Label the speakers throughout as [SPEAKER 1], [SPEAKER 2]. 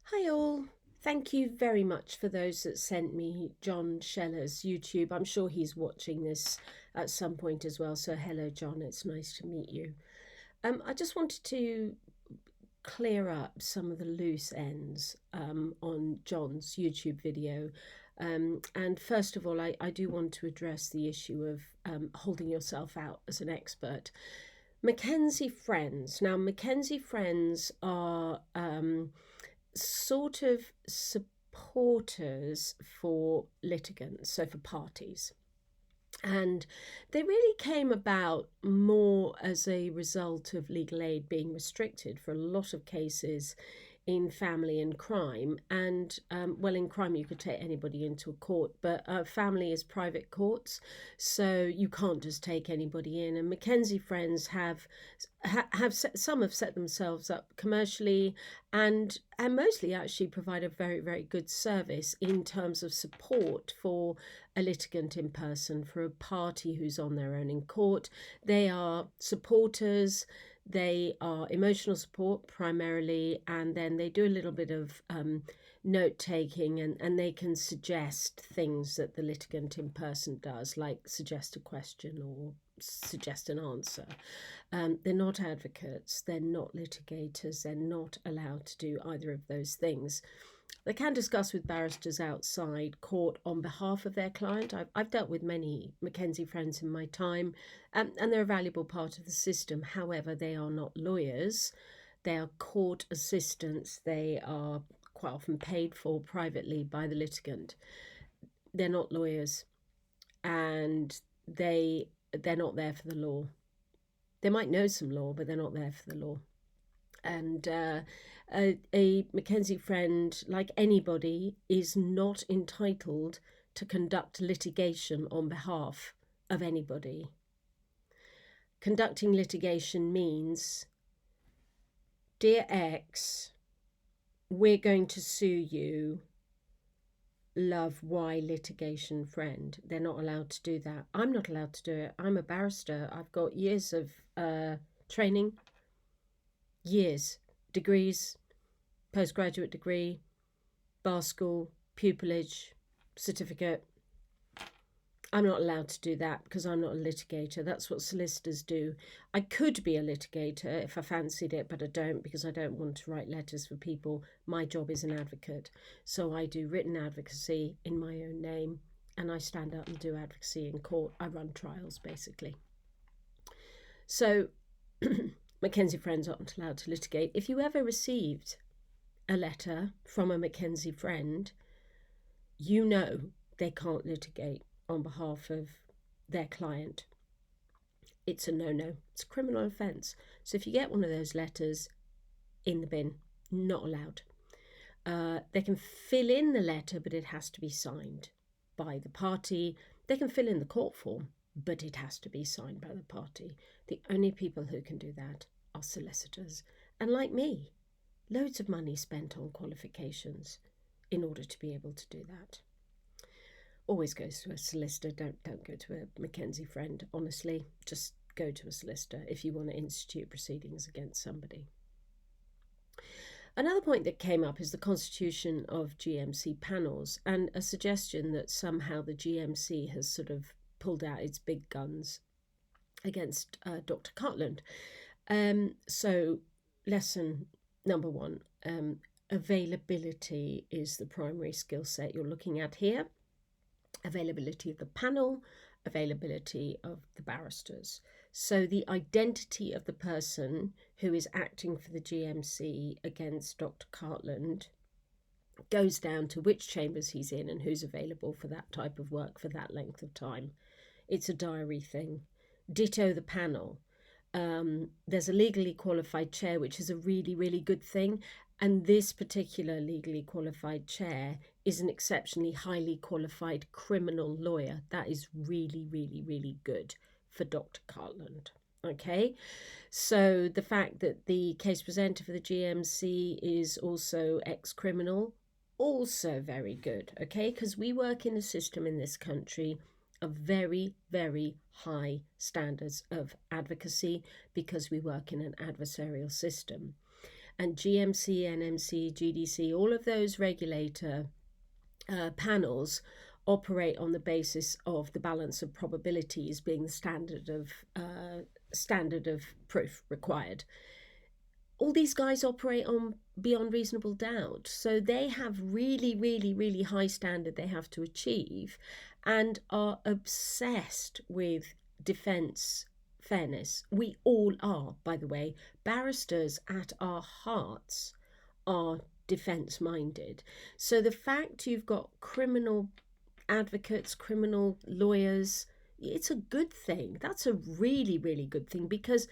[SPEAKER 1] Hi all. Thank you very much for those that sent me Jon Sheller's YouTube. I'm sure he's watching this at some point as well. So hello, Jon. It's nice to meet you. I just wanted to clear up some of the loose ends on Jon's YouTube video. And first of all, I do want to address the issue of holding yourself out as an expert. McKenzie friends. Now, McKenzie friends are sort of supporters for litigants, so for parties. And they really came about more as a result of legal aid being restricted for a lot of cases in family and crime. And well, in crime, you could take anybody into a court, but family is private courts, so you can't just take anybody in. And McKenzie friends have some have set themselves up commercially, and mostly actually provide a very, very good service in terms of support for a litigant in person, for a party who's on their own in court. They are supporters, they are emotional support primarily, and then they do a little bit of note taking, and they can suggest things that the litigant in person does, like suggest a question or suggest an answer. They're not advocates, they're not litigators, they're not allowed to do either of those things. They can discuss with barristers outside court on behalf of their client. I've dealt with many McKenzie friends in my time, and they're a valuable part of the system. However, they are not lawyers. They are court assistants. They are quite often paid for privately by the litigant. They're not lawyers, and they're not there for the law. They might know some law, but they're not there for the law. And a McKenzie friend, like anybody, is not entitled to conduct litigation on behalf of anybody. Conducting litigation means, dear X, we're going to sue you, love Y litigation friend. They're not allowed to do that. I'm not allowed to do it. I'm a barrister. I've got years of training, years, degrees, postgraduate degree, bar school, pupillage, certificate. I'm not allowed to do that because I'm not a litigator. That's what solicitors do. I could be a litigator if I fancied it, but I don't, because I don't want to write letters for people. My job is an advocate. So I do written advocacy in my own name, and I stand up and do advocacy in court. I run trials, basically. So McKenzie friends aren't allowed to litigate. If you ever received a letter from a McKenzie friend, you know they can't litigate on behalf of their client. It's a no-no. It's a criminal offence. So if you get one of those letters, in the bin, not allowed. They can fill in the letter, but it has to be signed by the party. They can fill in the court form, but it has to be signed by the party. The only people who can do that are solicitors. And like me, loads of money spent on qualifications in order to be able to do that. Always goes to a solicitor. Don't go to a McKenzie friend, honestly. Just go to a solicitor if you want to institute proceedings against somebody. Another point that came up is the constitution of GMC panels, and a suggestion that somehow the GMC has sort of pulled out its big guns against Dr Cartland. So lesson number one, availability is the primary skill set you're looking at here. Availability of the panel, availability of the barristers. So the identity of the person who is acting for the GMC against Dr Cartland goes down to which chambers he's in and who's available for that type of work for that length of time. It's a diary thing. Ditto the panel. There's a legally qualified chair, which is a really, really good thing. And this particular legally qualified chair is an exceptionally highly qualified criminal lawyer. That is really, really, really good for Dr Cartland. Okay, so the fact that the case presenter for the GMC is also ex-criminal, also very good, okay, because we work in a system in this country of very, very high standards of advocacy because we work in an adversarial system. And GMC, NMC, GDC, all of those regulator panels operate on the basis of the balance of probabilities being the standard of proof required. All these guys operate on beyond reasonable doubt, so they have really, really, really high standard they have to achieve, and are obsessed with defence fairness. We all are, by the way. Barristers at our hearts are defence minded. So the fact you've got criminal advocates, criminal lawyers, it's a good thing. That's a really, really good thing, because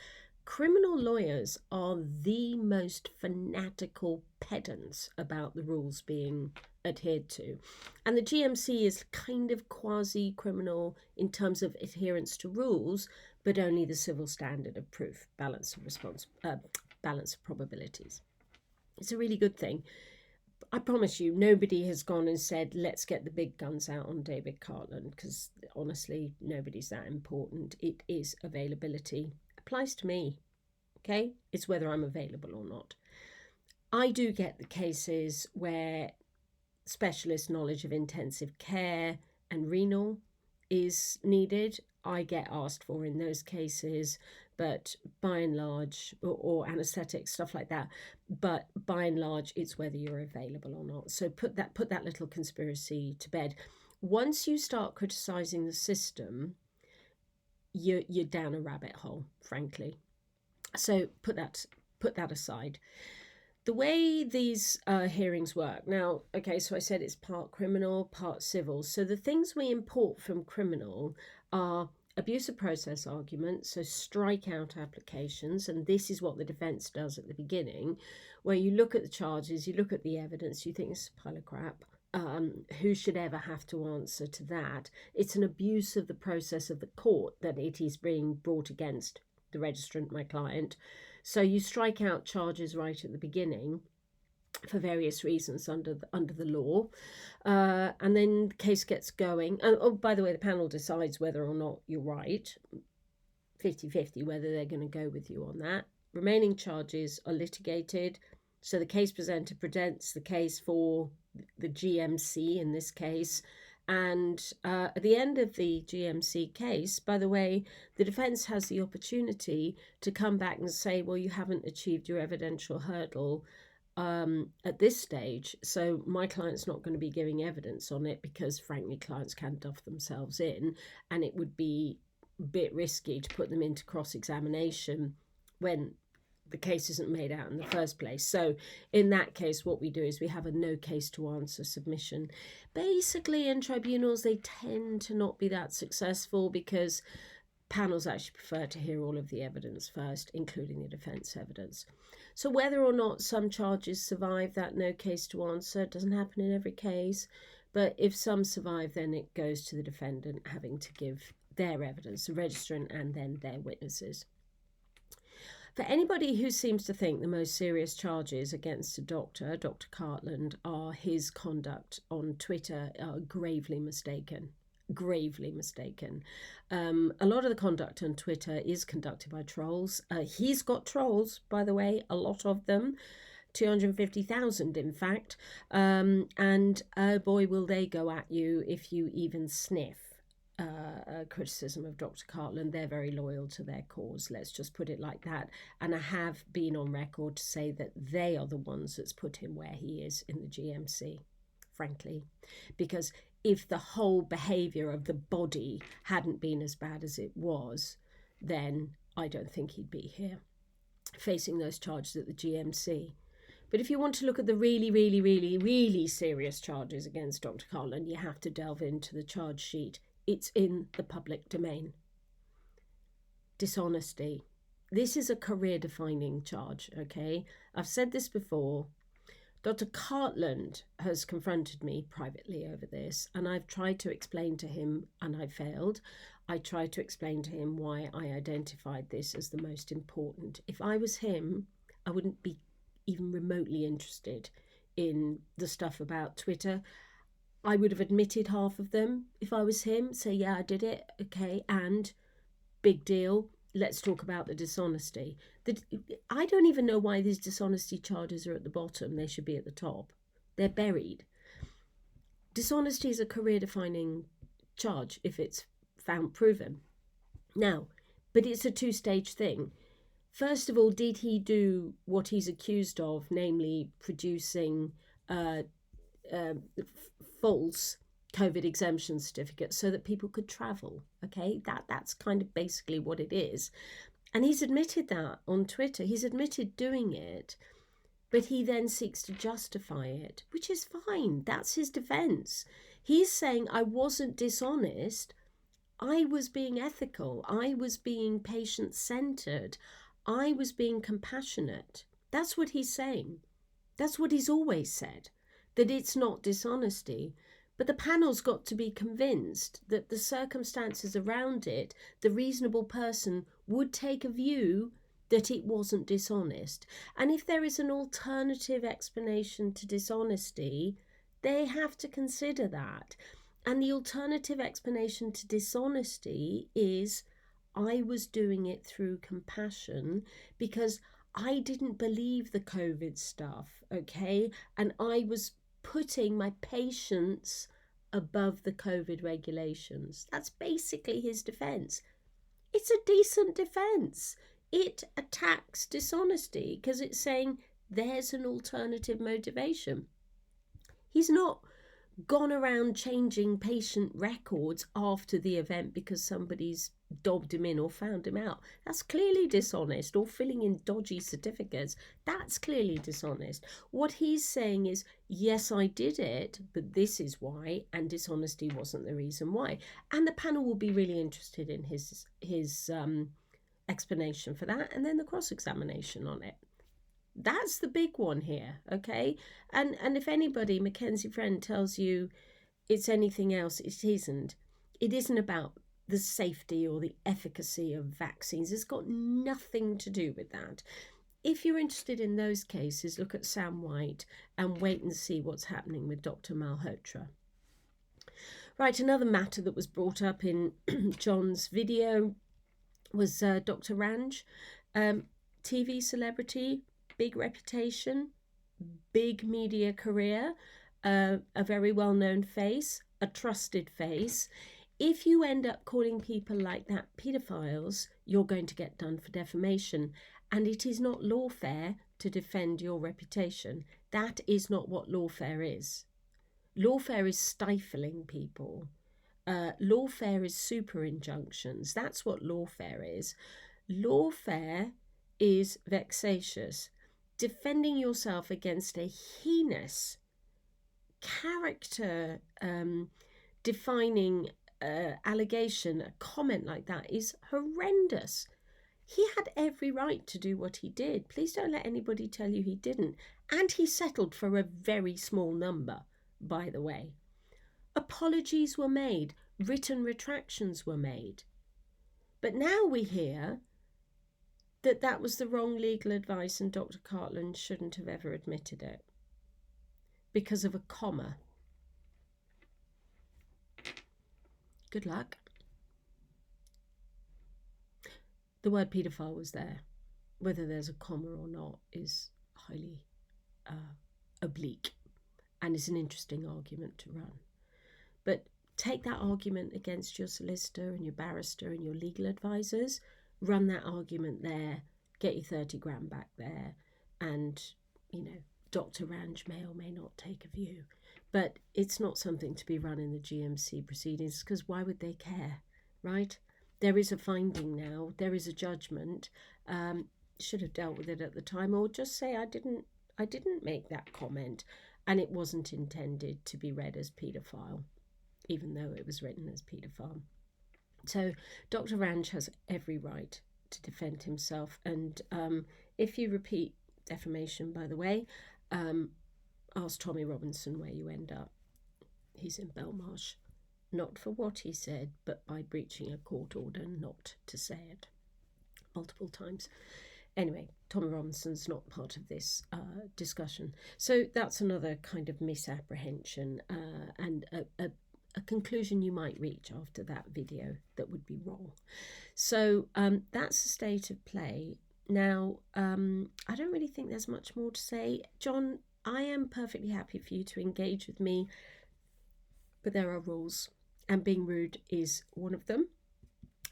[SPEAKER 1] criminal lawyers are the most fanatical pedants about the rules being adhered to. And the GMC is kind of quasi-criminal in terms of adherence to rules, but only the civil standard of proof, balance of probabilities. It's a really good thing. I promise you, nobody has gone and said, let's get the big guns out on David Cartland, because honestly, nobody's that important. It is availability. Applies to me, okay? It's whether I'm available or not. I do get the cases where specialist knowledge of intensive care and renal is needed. I get asked for in those cases, but by and large, or anesthetics, stuff like that, but by and large, it's whether you're available or not. So put that little conspiracy to bed. Once you start criticizing the system, you're down a rabbit hole, frankly. So put that aside. The way these hearings work now, okay, so I said it's part criminal, part civil. So the things we import from criminal are abuse of process arguments, so strike out applications, and this is what the defence does at the beginning, where you look at the charges, you look at the evidence, you think it's a pile of crap. Who should ever have to answer to that? It's an abuse of the process of the court that it is being brought against the registrant, my client. So you strike out charges right at the beginning for various reasons under the law, and then the case gets going. And oh, by the way, the panel decides whether or not you're right, 50-50, whether they're going to go with you on that. Remaining charges are litigated. So the case presenter presents the case for the GMC in this case. And at the end of the GMC case, by the way, the defence has the opportunity to come back and say, well, you haven't achieved your evidential hurdle at this stage, so my client's not going to be giving evidence on it, because frankly clients can duff themselves in, and it would be a bit risky to put them into cross-examination when the case isn't made out in the first place. So in that case, what we do is we have a no case to answer submission. Basically, in tribunals, they tend to not be that successful, because panels actually prefer to hear all of the evidence first, including the defence evidence. So whether or not some charges survive that no case to answer doesn't happen in every case, but if some survive, then it goes to the defendant having to give their evidence, the registrant and then their witnesses. For anybody who seems to think the most serious charges against a Dr. Cartland, are his conduct on Twitter, are gravely mistaken. A lot of the conduct on Twitter is conducted by trolls. He's got trolls, by the way, a lot of them, 250,000 in fact, and oh boy will they go at you if you even sniff criticism of Dr. Cartland. They're very loyal to their cause, let's just put it like that. And I have been on record to say that they are the ones that's put him where he is in the GMC, frankly, because if the whole behaviour of the body hadn't been as bad as it was, then I don't think he'd be here facing those charges at the GMC. But if you want to look at the really, really, really, really serious charges against Dr. Cartland, you have to delve into the charge sheet. It's in the public domain. Dishonesty. This is a career-defining charge, okay? I've said this before. Dr. Cartland has confronted me privately over this, and I've tried to explain to him, and I failed. I tried to explain to him why I identified this as the most important. If I was him, I wouldn't be even remotely interested in the stuff about Twitter. I would have admitted half of them if I was him. Say, yeah, I did it. Okay, and big deal. let's talk about the dishonesty. I don't even know why these dishonesty charges are at the bottom. They should be at the top. They're buried. Dishonesty is a career-defining charge if it's found proven. Now, but it's a two-stage thing. First of all, did he do what he's accused of, namely producing false COVID exemption certificates so that people could travel? Okay, that's kind of basically what it is. And he's admitted that on Twitter. He's admitted doing it, but he then seeks to justify it, which is fine. That's his defense. He's saying, I wasn't dishonest. I was being ethical. I was being patient-centered. I was being compassionate. That's what he's saying. That's what he's always said, that it's not dishonesty. But the panel's got to be convinced that the circumstances around it, the reasonable person would take a view that it wasn't dishonest. And if there is an alternative explanation to dishonesty, they have to consider that. And the alternative explanation to dishonesty is, I was doing it through compassion because I didn't believe the COVID stuff, okay? And I was putting my patients above the COVID regulations. That's basically his defense. It's a decent defense. It attacks dishonesty because it's saying there's an alternative motivation. He's not gone around changing patient records after the event because somebody's dobbed him in or found him out. That's clearly dishonest. Or filling in dodgy certificates. That's clearly dishonest. What he's saying is, yes, I did it, but this is why, and dishonesty wasn't the reason why. And the panel will be really interested in his explanation for that, and then the cross-examination on it. That's the big one here, okay? And if anybody, McKenzie friend, tells you it's anything else, it isn't. It isn't about the safety or the efficacy of vaccines. It's got nothing to do with that. If you're interested in those cases, look at Sam White and wait and see what's happening with Dr. Malhotra. Right, another matter that was brought up in Jon's video was Dr. Ranj, TV celebrity, big reputation, big media career, a very well-known face, a trusted face. If you end up calling people like that paedophiles, you're going to get done for defamation. And it is not lawfare to defend your reputation. That is not what lawfare is. Lawfare is stifling people. Lawfare is super injunctions. That's what lawfare is. Lawfare is vexatious. Defending yourself against a heinous character defining allegation, a comment like that is horrendous. He had every right to do what he did. Please don't let anybody tell you he didn't. And he settled for a very small number, by the way. Apologies were made. Written retractions were made. But now we hear that that was the wrong legal advice and Dr. Cartland shouldn't have ever admitted it because of a comma. Good luck. The word paedophile was there. Whether there's a comma or not is highly oblique, and it's an interesting argument to run. But take that argument against your solicitor and your barrister and your legal advisors, run that argument there, get your 30 grand back there, and, Dr. Ranj may or may not take a view. But it's not something to be run in the GMC proceedings, because why would they care, right? There is a finding now, there is a judgment. Should have dealt with it at the time, or just say I didn't make that comment, and it wasn't intended to be read as paedophile, even though it was written as paedophile. So Dr. Ranj has every right to defend himself, and if you repeat defamation, by the way, ask Tommy Robinson where you end up. He's in Belmarsh, not for what he said, but by breaching a court order not to say it multiple times. Anyway, Tommy Robinson's not part of this discussion. So that's another kind of misapprehension and a conclusion you might reach after that video that would be wrong. So that's the state of play. Now, I don't really think there's much more to say. Jon, I am perfectly happy for you to engage with me, but there are rules, and being rude is one of them.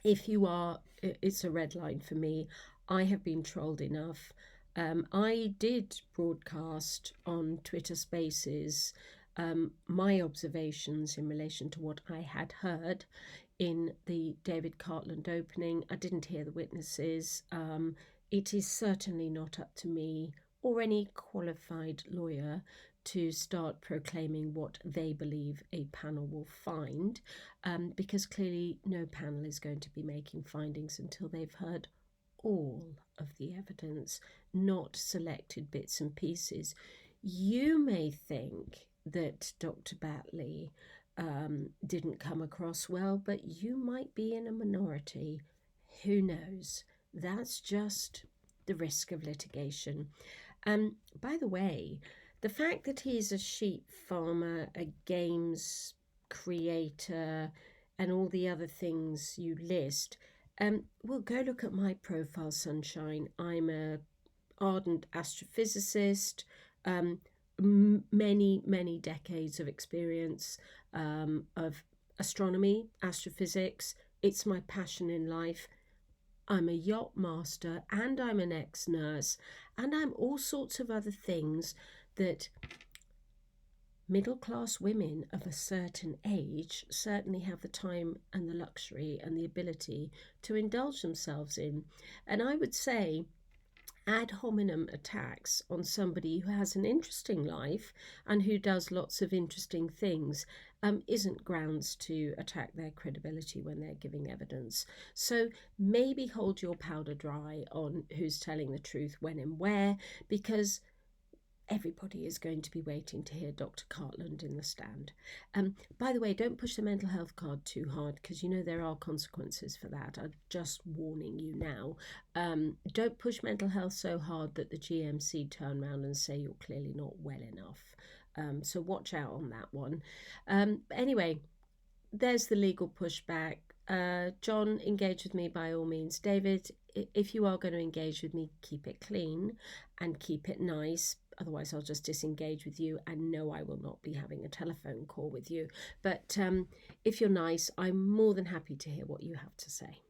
[SPEAKER 1] If you are, it's a red line for me. I have been trolled enough. I did broadcast on Twitter Spaces my observations in relation to what I had heard in the David Cartland opening. I didn't hear the witnesses. It is certainly not up to me or any qualified lawyer to start proclaiming what they believe a panel will find, because clearly no panel is going to be making findings until they've heard all of the evidence, not selected bits and pieces. You may think that Dr. Batley didn't come across well, but you might be in a minority. Who knows? That's just the risk of litigation. By the way, the fact that he's a sheep farmer, a games creator, and all the other things you list, well, go look at my profile, Sunshine. I'm a ardent astrophysicist, many decades of experience of astronomy, astrophysics. It's my passion in life. I'm a yacht master, and I'm an ex-nurse, and I'm all sorts of other things that middle-class women of a certain age certainly have the time and the luxury and the ability to indulge themselves in. And I would say ad hominem attacks on somebody who has an interesting life and who does lots of interesting things isn't grounds to attack their credibility when they're giving evidence. So maybe hold your powder dry on who's telling the truth when and where, because everybody is going to be waiting to hear Dr. Cartland in the stand. By the way, don't push the mental health card too hard, because you know there are consequences for that. I'm just warning you now. Don't push mental health so hard that the GMC turn around and say you're clearly not well enough. So watch out on that one. Anyway, there's the legal pushback. Jon, engage with me by all means. David, if you are going to engage with me, keep it clean and keep it nice. Otherwise, I'll just disengage with you, and no, I will not be having a telephone call with you. But if you're nice, I'm more than happy to hear what you have to say.